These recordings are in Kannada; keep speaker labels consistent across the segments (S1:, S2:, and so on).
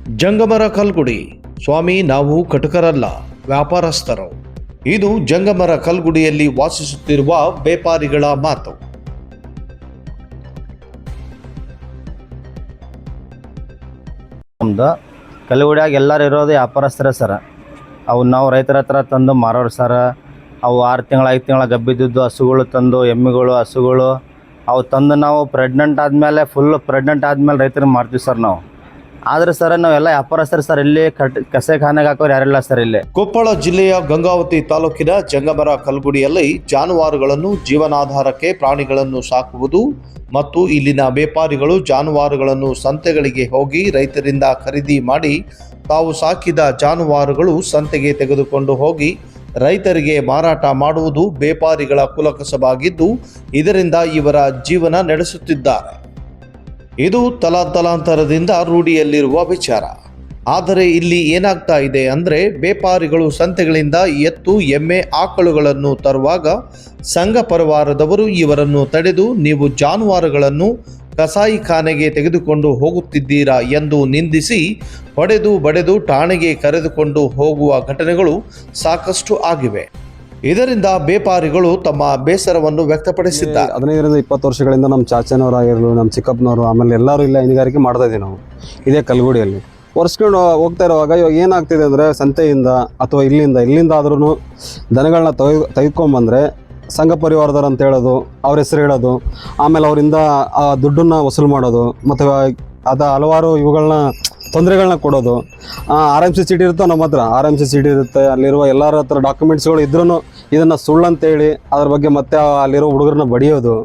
S1: ಜಂಗಮರ ಕಲ್ಗುಡಿ. ಸ್ವಾಮಿ, ನಾವು ಕಟುಕರಲ್ಲ, ವ್ಯಾಪಾರಸ್ಥರು. ಇದು ಜಂಗಮರ ಕಲ್ಗುಡಿಯಲ್ಲಿ ವಾಸಿಸುತ್ತಿರುವ ವ್ಯಾಪಾರಿಗಳ ಮಾತು.
S2: ನಮ್ದು ಕಲ್ಗುಡಿಯಾಗ ಎಲ್ಲರೂ ಇರೋದು ವ್ಯಾಪಾರಸ್ಥರೇ ಸರ್. ಅವು ನಾವು ರೈತರ ಹತ್ರ ತಂದು ಮಾರೋರು ಸರ್. ಅವು 6 ತಿಂಗಳು 5 ತಿಂಗಳ ಗಬ್ಬಿದ್ದು ಹಸುಗಳು ತಂದು, ಎಮ್ಮೆಗಳು, ಹಸುಗಳು ಅವು ತಂದು ನಾವು ಪ್ರೆಗ್ನೆಂಟ್ ಆದಮೇಲೆ ರೈತರಿಗೆ ಮಾರ್ತೀವಿ ಸರ್ ನಾವು. ಆದರೆ ಸರ್ ನಾವೆಲ್ಲ ವ್ಯಾಪಾರಸ್ಥರು ಸರ್. ಇಲ್ಲಿ ಕಸೆಖಾನೆಗೆ ಹಾಕೋರು ಯಾರಿಲ್ಲ ಸರ್ ಇಲ್ಲಿ.
S1: ಕೊಪ್ಪಳ ಜಿಲ್ಲೆಯ ಗಂಗಾವತಿ ತಾಲೂಕಿನ ಜಂಗಮರ ಕಲ್ಗುಡಿಯಲ್ಲಿ ಜಾನುವಾರುಗಳನ್ನು ಜೀವನಾಧಾರಕ್ಕೆ ಪ್ರಾಣಿಗಳನ್ನು ಸಾಕುವುದು ಮತ್ತು ಇಲ್ಲಿನ ವ್ಯಾಪಾರಿಗಳು ಜಾನುವಾರುಗಳನ್ನು ಸಂತೆಗಳಿಗೆ ಹೋಗಿ ರೈತರಿಂದ ಖರೀದಿ ಮಾಡಿ ತಾವು ಸಾಕಿದ ಜಾನುವಾರುಗಳು ಸಂತೆಗೆ ತೆಗೆದುಕೊಂಡು ಹೋಗಿ ರೈತರಿಗೆ ಮಾರಾಟ ಮಾಡುವುದು ವ್ಯಾಪಾರಿಗಳ ಕುಲಕಸಬಾಗಿದ್ದು, ಇದರಿಂದ ಇವರ ಜೀವನ ನಡೆಸುತ್ತಿದ್ದಾರೆ. ಇದು ತಲಾಂತರದಿಂದ ರೂಢಿಯಲ್ಲಿರುವ ವಿಚಾರ. ಆದರೆ ಇಲ್ಲಿ ಏನಾಗ್ತಾ ಇದೆ ಅಂದರೆ, ವ್ಯಾಪಾರಿಗಳು ಸಂತೆಗಳಿಂದ ಎತ್ತು, ಎಮ್ಮೆ, ಆಕಳುಗಳನ್ನು ತರುವಾಗ ಸಂಘ ಪರಿವಾರದವರು ಇವರನ್ನು ತಡೆದು ನೀವು ಜಾನುವಾರುಗಳನ್ನು ಕಸಾಯಿಖಾನೆಗೆ ತೆಗೆದುಕೊಂಡು ಹೋಗುತ್ತಿದ್ದೀರಾ ಎಂದು ನಿಂದಿಸಿ ಹೊಡೆದು ಬಡೆದು ಠಾಣೆಗೆ ಕರೆದುಕೊಂಡು ಹೋಗುವ ಘಟನೆಗಳು ಸಾಕಷ್ಟು ಆಗಿವೆ. ಇದರಿಂದ ವ್ಯಾಪಾರಿಗಳು ತಮ್ಮ ಬೇಸರವನ್ನು ವ್ಯಕ್ತಪಡಿಸಿದ್ದಾರೆ.
S3: 15ರಿಂದ 20 ವರ್ಷಗಳಿಂದ ನಮ್ಮ ಚಾಚನವರಾಗಿರಲು, ನಮ್ಮ ಚಿಕ್ಕಪ್ಪನವರು, ಆಮೇಲೆ ಎಲ್ಲರೂ ಇಲ್ಲ ಹೈನುಗಾರಿಕೆ ಮಾಡ್ತಾ ಇದ್ದೀವಿ ನಾವು ಇದೇ ಕಲ್ಗುಡಿಯಲ್ಲಿ. ಒರೆಸ್ಕೊಂಡು ಹೋಗ್ತಾ ಇರುವಾಗ ಇವಾಗ ಏನಾಗ್ತಿದೆ ಅಂದರೆ, ಸಂತೆಯಿಂದ ಅಥವಾ ಇಲ್ಲಿಂದ ಆದ್ರೂ ದನಗಳನ್ನ ತೆಗೆದುಕೊಂಬಂದರೆ ಸಂಘ ಪರಿವಾರದವ್ರು ಅಂತ ಹೇಳೋದು, ಅವ್ರ ಹೆಸರು ಹೇಳೋದು, ಆಮೇಲೆ ಅವರಿಂದ ಆ ದುಡ್ಡನ್ನು ವಸೂಲು ಮಾಡೋದು, ಮತ್ತು ಹಲವಾರು ಇವುಗಳನ್ನ ತೊಂದರೆಗಳನ್ನ ಕೊಡೋದು. RMC ಚೀಟಿ ಇರುತ್ತೆ ನಮ್ಮ ಹತ್ರ, RMC ಚೀಟಿ ಇರುತ್ತೆ, ಅಲ್ಲಿರುವ ಎಲ್ಲರ ಹತ್ರ ಡಾಕ್ಯುಮೆಂಟ್ಸ್ಗಳು ಇದ್ರೂ ಇದನ್ನು ಸುಳ್ಳಂತೇಳಿ ಅದ್ರ ಬಗ್ಗೆ ಮತ್ತೆ ಅಲ್ಲಿರೋ ಹುಡುಗರನ್ನ ಬಡಿಯೋದು,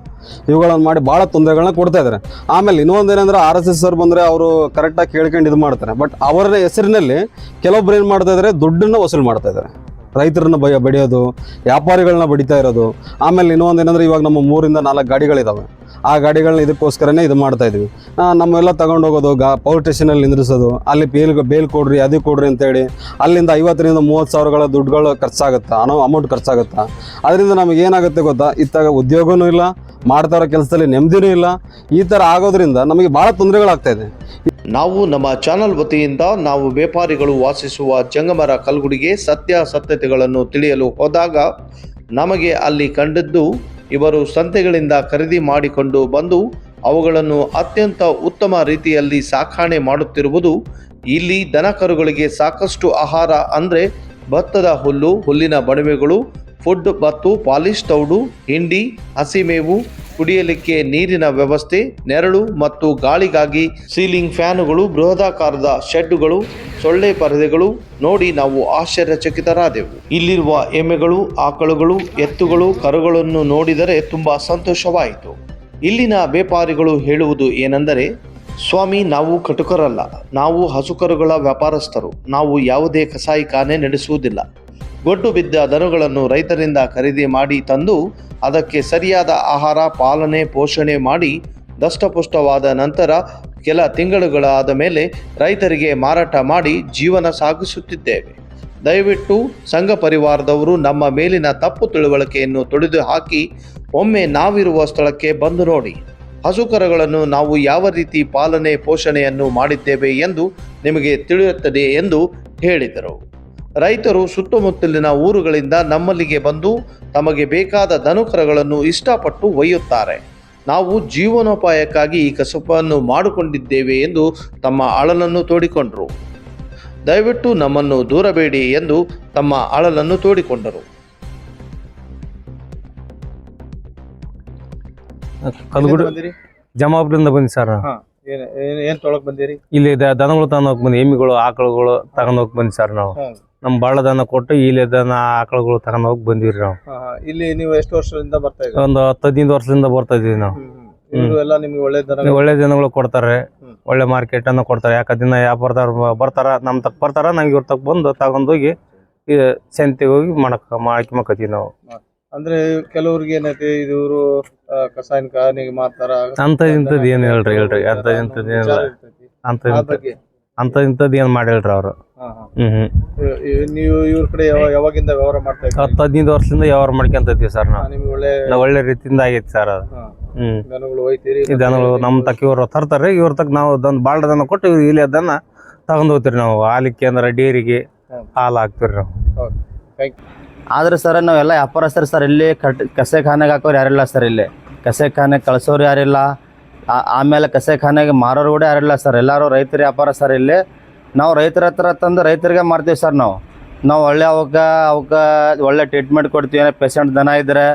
S3: ಇವುಗಳನ್ನು ಮಾಡಿ ಭಾಳ ತೊಂದರೆಗಳನ್ನ ಕೊಡ್ತಾ ಇದ್ದಾರೆ. ಆಮೇಲೆ ಇನ್ನೊಂದೇನೆಂದರೆ, RSS ಅವ್ರು ಬಂದರೆ ಅವರು ಕರೆಕ್ಟಾಗಿ ಕೇಳ್ಕೊಂಡು ಇದು ಮಾಡ್ತಾರೆ. ಬಟ್ ಅವರ ಹೆಸರಿನಲ್ಲಿ ಕೆಲವೊಬ್ರು ಏನು ಮಾಡ್ತಾ ಇದ್ದಾರೆ, ದುಡ್ಡನ್ನು ವಸೂಲು ಮಾಡ್ತಾ ಇದ್ದಾರೆ. ರೈತರನ್ನ ಬಡಿಯೋದು, ವ್ಯಾಪಾರಿಗಳನ್ನ ಬಡಿತಾ ಇರೋದು. ಆಮೇಲೆ ಇನ್ನೊಂದೇನೆಂದರೆ, ಇವಾಗ ನಮ್ಮ 3ರಿಂದ 4 ಗಾಡಿಗಳಿದ್ದಾವೆ. ಆ ಗಾಡಿಗಳನ್ನ ಇದಕ್ಕೋಸ್ಕರನೇ ಇದು ಮಾಡ್ತಾ ಇದ್ವಿ. ನಮ್ಮೆಲ್ಲ ತಗೊಂಡು ಹೋಗೋದು, ಪವರ್ ಸ್ಟೇಷನಲ್ಲಿ ನಿಂದ್ರಿಸೋದು, ಅಲ್ಲಿ ಬೇಲ್ ಕೊಡ್ರಿ, ಅದು ಕೊಡ್ರಿ ಅಂತೇಳಿ ಅಲ್ಲಿಂದ 50ರಿಂದ 30 ಸಾವಿರಗಳ ದುಡ್ಡುಗಳು ಖರ್ಚಾಗುತ್ತಾ, ಅಮೌಂಟ್ ಖರ್ಚಾಗುತ್ತಾ. ಅದರಿಂದ ನಮಗೆ ಏನಾಗುತ್ತೆ ಗೊತ್ತಾ, ಇತ್ತಾಗ ಉದ್ಯೋಗವೂ ಇಲ್ಲ, ಮಾಡ್ತಾ ಇರೋ ಕೆಲಸದಲ್ಲಿ ನೆಮ್ಮದಿನೂ ಇಲ್ಲ. ಈ ಥರ ಆಗೋದ್ರಿಂದ ನಮಗೆ ಭಾಳ ತೊಂದರೆಗಳಾಗ್ತಾಯಿದೆ.
S1: ನಾವು ನಮ್ಮ ಚಾನಲ್ ವತಿಯಿಂದ ನಾವು ವ್ಯಾಪಾರಿಗಳು ವಾಸಿಸುವ ಜಂಗಮರ ಕಲ್ಗುಡಿಗೆ ಸತ್ಯಾಸತ್ಯತೆಗಳನ್ನು ತಿಳಿಯಲು ಹೋದಾಗ ನಮಗೆ ಅಲ್ಲಿ ಕಂಡದ್ದು, ಇವರು ಸಂತೆಗಳಿಂದ ಖರೀದಿ ಮಾಡಿಕೊಂಡು ಬಂದು ಅವುಗಳನ್ನು ಅತ್ಯಂತ ಉತ್ತಮ ರೀತಿಯಲ್ಲಿ ಸಾಕಣೆ ಮಾಡುತ್ತಿರುವುದು. ಇಲ್ಲಿ ದನಕರುಗಳಿಗೆ ಸಾಕಷ್ಟು ಆಹಾರ ಅಂದರೆ ಭತ್ತದ ಹುಲ್ಲು, ಹುಲ್ಲಿನ ಬಣವೆಗಳು, ಫುಡ್ ಮತ್ತು ಪಾಲಿಶ್ ತೌಡು, ಹಿಂಡಿ, ಹಸಿಮೇವು, ಕುಡಿಯಲಿಕ್ಕೆ ನೀರಿನ ವ್ಯವಸ್ಥೆ, ನೆರಳು ಮತ್ತು ಗಾಳಿಗಾಗಿ ಸೀಲಿಂಗ್ ಫ್ಯಾನುಗಳು, ಬೃಹದಾಕಾರದ ಶೆಡ್ಡುಗಳು, ಸೊಳ್ಳೆ ಪರದೆಗಳು ನೋಡಿ ನಾವು ಆಶ್ಚರ್ಯಚಕಿತರಾದೆವು. ಇಲ್ಲಿರುವ ಎಮ್ಮೆಗಳು, ಆಕಳುಗಳು, ಎತ್ತುಗಳು, ಕರುಗಳನ್ನು ನೋಡಿದರೆ ತುಂಬ ಸಂತೋಷವಾಯಿತು. ಇಲ್ಲಿನ ವ್ಯಾಪಾರಿಗಳು ಹೇಳುವುದು ಏನೆಂದರೆ, ಸ್ವಾಮಿ, ನಾವು ಕಟುಕರಲ್ಲ, ನಾವು ಹಸುಕರುಗಳ ವ್ಯಾಪಾರಸ್ಥರು. ನಾವು ಯಾವುದೇ ಕಸಾಯಿಖಾನೆ ನಡೆಸುವುದಿಲ್ಲ. ಗೊಡ್ಡು ಬಿದ್ದ ದನಗಳನ್ನು ರೈತರಿಂದ ಖರೀದಿ ಮಾಡಿ ತಂದು ಅದಕ್ಕೆ ಸರಿಯಾದ ಆಹಾರ, ಪಾಲನೆ, ಪೋಷಣೆ ಮಾಡಿ ದಷ್ಟಪುಷ್ಟವಾದ ನಂತರ ಕೆಲ ತಿಂಗಳುಗಳಾದ ಮೇಲೆ ರೈತರಿಗೆ ಮಾರಾಟ ಮಾಡಿ ಜೀವನ ಸಾಗಿಸುತ್ತಿದ್ದೇವೆ. ದಯವಿಟ್ಟು ಸಂಘ ಪರಿವಾರದವರು ನಮ್ಮ ಮೇಲಿನ ತಪ್ಪು ತಿಳುವಳಿಕೆಯನ್ನು ತೊಡೆದು ಹಾಕಿ ಒಮ್ಮೆ ನಾವಿರುವ ಸ್ಥಳಕ್ಕೆ ಬಂದು ನೋಡಿ. ಹಸುಕರುಗಳನ್ನು ನಾವು ಯಾವ ರೀತಿ ಪಾಲನೆ, ಪೋಷಣೆಯನ್ನು ಮಾಡಿದ್ದೇವೆ ಎಂದು ನಿಮಗೆ ತಿಳಿಯುತ್ತದೆ ಎಂದು ಹೇಳಿದರು. ರೈತರು ಸುತ್ತಮುತ್ತಲಿನ ಊರುಗಳಿಂದ ನಮ್ಮಲ್ಲಿಗೆ ಬಂದು ತಮಗೆ ಬೇಕಾದ ದನಕರುಗಳನ್ನು ಇಷ್ಟಪಟ್ಟು ಒಯ್ಯುತ್ತಾರೆ. ನಾವು ಜೀವನೋಪಾಯಕ್ಕಾಗಿ ಈ ಕಸುಬನ್ನು ಮಾಡಿಕೊಂಡಿದ್ದೇವೆ ಎಂದು ತಮ್ಮ ಅಳಲನ್ನು ತೋಡಿಕೊಂಡರು. ದಯವಿಟ್ಟು ನಮ್ಮನ್ನು ದೂರಬೇಡಿ ಎಂದು ತಮ್ಮ ಅಳಲನ್ನು ತೋಡಿಕೊಂಡರು.
S4: ಜಮಾಪುರದಿಂದ ಬಂದಿ ಸರ್.
S5: ಏನ್ ತೊಳಕ್ ಬಂದಿರಿ?
S4: ಇಲ್ಲಿ ದನಗಳು ತಗೊಂಡೋಗ್ ಬಂದಿ, ಎಮ್ಮಿಗಳು, ಆಕಳುಗಳು ತಗೊಂಡೋಗ್ ಬಂದಿ ಸರ್. ನಾವು ನಮ್ ಬಾಳ ದನ ಕೊಟ್ಟು ಇಲ್ಲಿ ದನ ಆಕಳುಗಳು ತಗೊಂಡೋಗಿ ಬಂದಿವ್ರಿ ನಾವು.
S5: ಇಲ್ಲಿ ನೀವು ಎಷ್ಟು ವರ್ಷದಿಂದ ಬರ್ತಾ ಇದ್ದೀರಿ?
S4: ಒಂದು 10-15 ವರ್ಷದಿಂದ ಬರ್ತಾ ಇದೀವಿ ನಾವು.
S5: ಇವರು ಎಲ್ಲ ನಿಮ್ಗೆ
S4: ಒಳ್ಳೆ ದನಗಳು ಕೊಡ್ತಾರೆ, ಒಳ್ಳೆ ಮಾರ್ಕೆಟ್ ಅನ್ನ ಕೊಡ್ತಾರೆ. ಯಾಕಂದ್ರೆ ವ್ಯಾಪಾರದವ್ರು ಬರ್ತಾರ, ನಮ್ ತಕ್ ಬರ್ತಾರ, ನಂಗೆ ಇವ್ರ ತಕ್ ಬಂದು ತಗೊಂಡೋಗಿ ಸಂತೆಗೆ ಹೋಗಿ ಮಾಡ್ಕೊತೀವಿ ನಾವು.
S5: ಅಂದ್ರೆ ಕೆಲವ್ರಿಗೆ ಏನೈತಿ, ಇವರು ಕಸಾಯಿಖಾನೆಗೆ ಮಾತಾರ
S4: ಅಂತ ಇಂಥದ್ದು ಏನ್ ಹೇಳ್ರಿ ಅಂತ ಇಂಥದ್ದು ಏನಿಲ್ಲ. ಅಂತ ಇಂಥದ್ದು ಏನ್ ಮಾಡಿ ಹೇಳ್ರಿ ಅವ್ರು.
S5: ನೀವು ಇವ್ರ ಕಡೆ ಯಾವಾಗಿಂದ ವ್ಯವಹಾರ ಮಾಡ್ತಾ ಇದ್ದೀರಿ?
S4: 10-15 ವರ್ಷದಿಂದ ವ್ಯವಹಾರ ಮಾಡ್ಕೊಂತ ಇದ್ದೀವಿ ಸರ್ ನಾವು.
S5: ನಿಮ್ಗೆ
S4: ಒಳ್ಳೆ ರೀತಿಯಿಂದ ಆಗೈತಿ ಸರ್ ಅದು.
S5: ದನಗಳು ಒಯ್ತೀರಿ?
S4: ದನಗಳು ನಮ್ ತಕ್ಕ ಇವ್ರು ತರ್ತಾರೆ, ಇವ್ರ ತಕ್ಕ ನಾವು ಬಾಳ ದನ ಕೊಟ್ಟು ಇಲ್ಲಿ ಅದನ್ನ ತಗೊಂಡ್ ಹೋಗ್ತೀರಿ ನಾವು ಹಾಲಿಕ್ಕೆ ಅಂದ್ರೆ ಡೇರಿಗೆ ಹಾಲು ಹಾಕ್ತೀರಿ ನಾವು.
S5: ಹೌದು. Thank you.
S2: ಆದ್ರೆ ಸರ್ ನಾವೆಲ್ಲ ವ್ಯಾಪಾರಸ್ಥರು ಸರ್ ಇಲ್ಲಿ ಕಸೆಖಾನೆಗೆ ಹಾಕೋರು ಯಾರಿಲ್ಲ ಸರ್, ಇಲ್ಲಿ ಕಸೆಖಾನೆಗೆ ಕಳ್ಸೋರು ಯಾರಿಲ್ಲ, ಆಮೇಲೆ ಕಸೆಖಾನೆಗೆ ಮಾರೋರು ಕೂಡ ಯಾರಿಲ್ಲ ಸರ್. ಎಲ್ಲರೂ ರೈತರ ವ್ಯಾಪಾರ ಸರ್. ಇಲ್ಲಿ ನಾವು ರೈತರ ಹತ್ರ ತಂದು ರೈತರಿಗೆ ಮಾರ್ತೀವಿ ಸರ್. ನಾವು ಒಳ್ಳೆ ಅವಕ್ಕೆ ಒಳ್ಳೆ ಟ್ರೀಟ್ಮೆಂಟ್ ಕೊಡ್ತೀವಿ. ಏನೋ ಪೇಷಂಟ್ ದನ ಇದ್ದರೆ,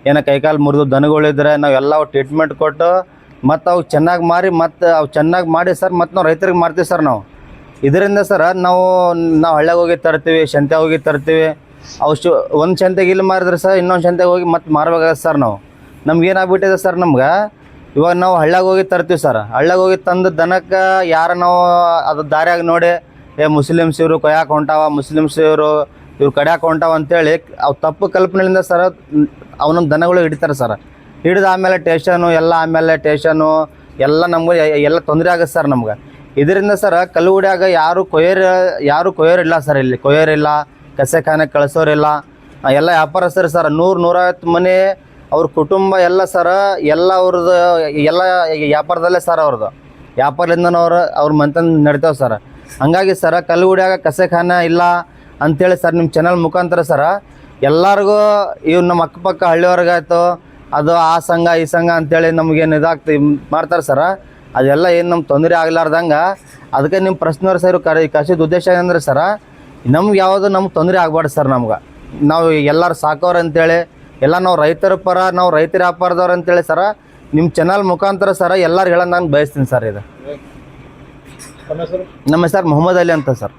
S2: ಏನೋ ಕೈಕಾಲು ಮುರಿದು ದನಗಳಿದ್ರೆ ನಾವೆಲ್ಲ ಟ್ರೀಟ್ಮೆಂಟ್ ಕೊಟ್ಟು ಮತ್ತು ಅವು ಚೆನ್ನಾಗಿ ಮಾರಿ ಮತ್ತು ಅವು ಚೆನ್ನಾಗಿ ಮಾಡಿ ಸರ್ ಮತ್ತು ನಾವು ರೈತರಿಗೆ ಮಾರ್ತೀವಿ ಸರ್. ಇದರಿಂದ ಸರ್ ನಾವು ಹಳ್ಳಿಗೆ ಹೋಗಿ ತರ್ತೀವಿ, ಸಂತೆ ಹೋಗಿ ತರ್ತೀವಿ. ಅವು ಒಂದು ಸಂತೆಗೆ ಇಲ್ಲಿ ಮಾರಿದ್ರೆ ಸರ್ ಇನ್ನೊಂದು ಸಂತೆಗೆ ಹೋಗಿ ಮತ್ತೆ ಮಾರಬೇಕಾಗತ್ತೆ ಸರ್. ನಮ್ಗೆ ಏನಾಗ್ಬಿಟ್ಟಿದೆ ಸರ್, ನಮ್ಗೆ ಇವಾಗ ನಾವು ಹಳ್ಳಿಗೆ ಹೋಗಿ ತರ್ತೀವಿ ಸರ್. ಹಳ್ಳಿಗೆ ಹೋಗಿ ತಂದು ದನಕ್ಕೆ ಯಾರು ನಾವು ಅದು ದಾರಿಯಾಗಿ ನೋಡಿ ಮುಸ್ಲಿಮ್ಸ್ ಇವರು ಕೊಯ್ಯಾಕೆ ಹೊಂಟಾವ, ಮುಸ್ಲಿಮ್ಸ್ ಇವ್ರು ಕಡ್ಯಾಕೆ ಹೊಂಟಾವ ಅಂತೇಳಿ ಅವು ತಪ್ಪು ಕಲ್ಪನೆಯಿಂದ ಸರ್ ಅವನ ದನಗಳು ಹಿಡಿತಾರೆ ಸರ್. ಹಿಡಿದು ಆಮೇಲೆ ಟೇಷನು ಎಲ್ಲ ನಮ್ಗೆ ಎಲ್ಲ ತೊಂದರೆ ಆಗುತ್ತೆ ಸರ್ ನಮ್ಗೆ. ಇದರಿಂದ ಸರ್ ಕಲ್ಲುಗುಡಿಯಾಗ ಯಾರು ಕೊಯ್ಯೋರಿಲ್ಲ ಸರ್. ಇಲ್ಲಿ ಕೊಯ್ಯೋರಿಲ್ಲ, ಕಸೆಖಾನೆ ಕಳಿಸೋರಿಲ್ಲ. ಎಲ್ಲ ವ್ಯಾಪಾರಸ್ಥರು ಸರ್. 100-150 ಮನೆ ಅವ್ರ ಕುಟುಂಬ ಎಲ್ಲ ಸರ, ಎಲ್ಲ ಅವ್ರದ್ದು ಎಲ್ಲ ವ್ಯಾಪಾರದಲ್ಲೇ ಸರ್. ವ್ಯಾಪಾರದಿಂದ ಅವ್ರ ಮಂತನ್ ನಡಿತಾವೆ ಸರ್. ಹಂಗಾಗಿ ಸರ ಕಲ್ಲುಗುಡಿಯಾಗ ಕಸೆಖಾನೆ ಇಲ್ಲ ಅಂಥೇಳಿ ಸರ್ ನಿಮ್ಮ ಚಾನಲ್ ಮುಖಾಂತರ ಸರ ಎಲ್ಲರಿಗೂ ಇವು ನಮ್ಮ ಅಕ್ಕಪಕ್ಕ ಹಳ್ಳಿಯವ್ರಿಗಾಯ್ತು ಅದು ಆ ಸಂಘ ಈ ಸಂಘ ಅಂಥೇಳಿ ನಮಗೇನು ಮಾಡ್ತಾರೆ ಸರ. ಅದೆಲ್ಲ ಏನು ನಮ್ಗೆ ತೊಂದರೆ ಆಗ್ಲಾರ್ದಂಗೆ ಅದಕ್ಕೆ ನಿಮ್ಮ ಪ್ರಶ್ನೆಯವ್ರು ಸರ್ ಕಸಿದ ಉದ್ದೇಶ ಏನಂದ್ರೆ ಸರ, ನಮ್ಗೆ ನಮ್ಗೆ ತೊಂದರೆ ಆಗ್ಬಾರ್ದು ಸರ್. ನಾವು ಎಲ್ಲರೂ ಸಾಕೋರು ಅಂತೇಳಿ ಎಲ್ಲ ನಾವು ರೈತರ ಪರ, ನಾವು ರೈತರ ವ್ಯಾಪಾರದವ್ರು ಅಂತೇಳಿ ಸರ ನಿಮ್ಮ ಚಾನಲ್ ಮುಖಾಂತರ ಸರ ಎಲ್ಲರೂ ಹೇಳೋದು ನಾನು ಬಯಸ್ತೀನಿ ಸರ್. ಇದು
S5: ನಮ್ಮ ಹೆಸರು?
S2: ನಮ್ಮ ಹೆಸರು ಮೊಹಮ್ಮದ್ ಅಲಿ ಅಂತ ಸರ್.